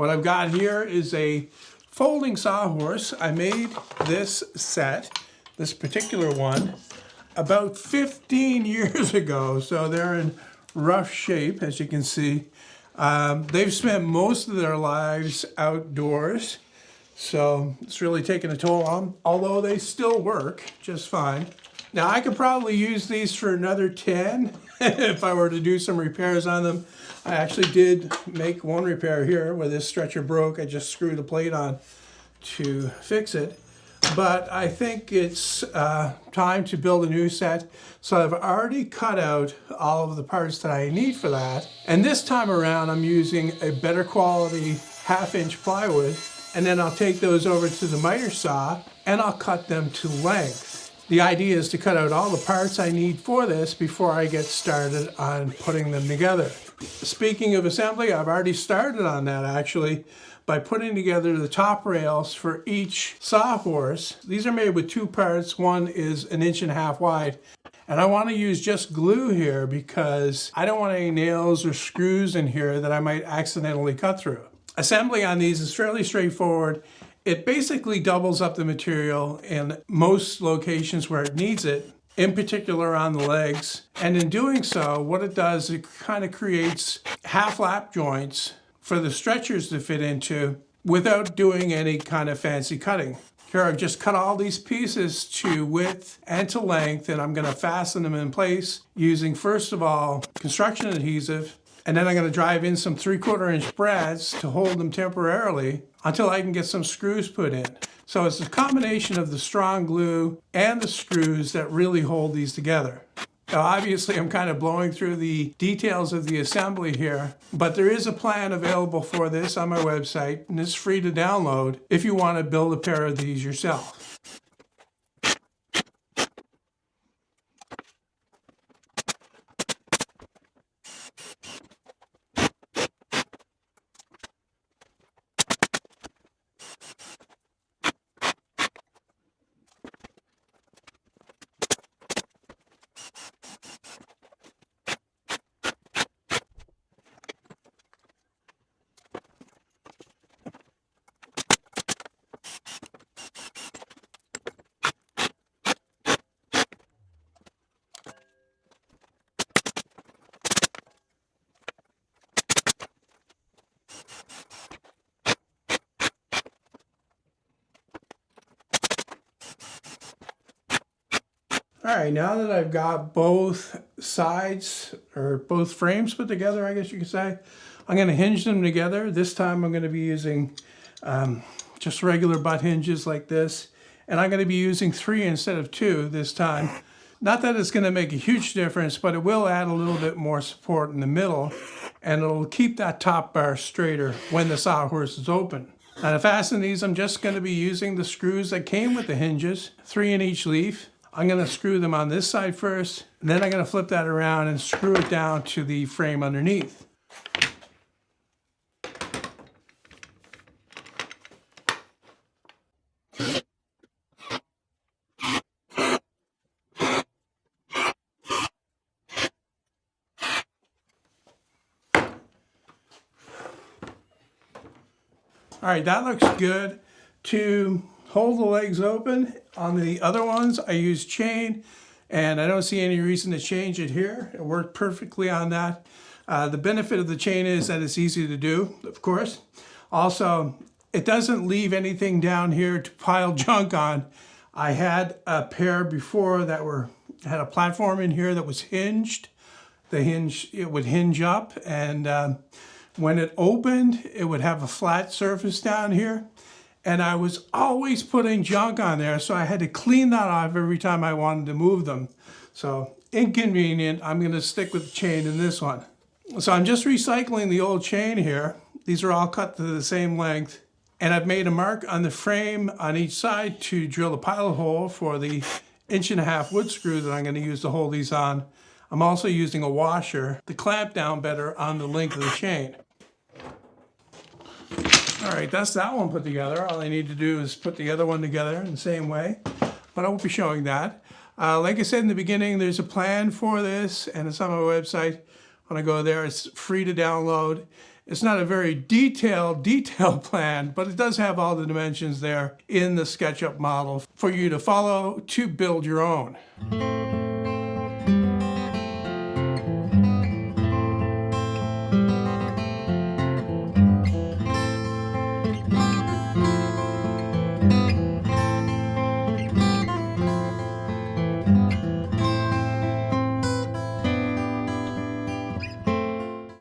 What I've got here is a folding sawhorse. I made this set, this particular one, about 15 years ago, so they're in rough shape, as you can see. They've spent most of their lives outdoors, so it's really taken a toll on them, although they still work just fine. Now I could probably use these for another 10 if I were to do some repairs on them. I actually did make one repair here where this stretcher broke. I just screwed a plate on to fix it. But I think it's time to build a new set. So I've already cut out all of the parts that I need for that. And this time around, I'm using a better quality 1/2-inch plywood. And then I'll take those over to the miter saw and I'll cut them to length. The idea is to cut out all the parts I need for this before I get started on putting them together. Speaking of assembly, I've already started on that actually, by putting together the top rails for each sawhorse. These are made with 2 parts. One is 1.5 inches wide. And I want to use just glue here because I don't want any nails or screws in here that I might accidentally cut through. Assembly on these is fairly straightforward. It basically doubles up the material in most locations where it needs it, in particular on the legs. And in doing so, what it does, it kind of creates half lap joints for the stretchers to fit into without doing any kind of fancy cutting. Here I've just cut all these pieces to width and to length, and I'm going to fasten them in place using, first of all, construction adhesive, and then I'm going to drive in some 3/4 inch brads to hold them temporarily until I can get some screws put in. So it's a combination of the strong glue and the screws that really hold these together. Now, obviously, I'm kind of blowing through the details of the assembly here, but there is a plan available for this on my website, and it's free to download if you want to build a pair of these yourself. All right, now that I've got both sides, or both frames put together, I guess you could say, I'm going to hinge them together. This time I'm going to be using just regular butt hinges like this. And I'm going to be using 3 instead of 2 this time. Not that it's going to make a huge difference, but it will add a little bit more support in the middle. And it'll keep that top bar straighter when the sawhorse is open. Now to fasten these, I'm just going to be using the screws that came with the hinges, 3 in each leaf. I'm going to screw them on this side first, and then I'm going to flip that around and screw it down to the frame underneath. All right, that looks good. To hold the legs open, on the other ones I use chain, and I don't see any reason to change it here. It worked perfectly on that. The benefit of the chain is that it's easy to do, of course. Also, it doesn't leave anything down here to pile junk on. I had a pair before that had a platform in here that was hinged. The hinge, it would hinge up, and when it opened, it would have a flat surface down here. And I was always putting junk on there, so I had to clean that off every time I wanted to move them. So inconvenient. I'm going to stick with the chain in this one. So I'm just recycling the old chain here. These are all cut to the same length. And I've made a mark on the frame on each side to drill a pilot hole for the 1.5 inch wood screw that I'm going to use to hold these on. I'm also using a washer to clamp down better on the length of the chain. All right, that's that one put together. All I need to do is put the other one together in the same way, but I won't be showing that. Like I said in the beginning, there's a plan for this, and it's on my website. When I go there, it's free to download. It's not a very detailed plan, but it does have all the dimensions there in the SketchUp model for you to follow to build your own.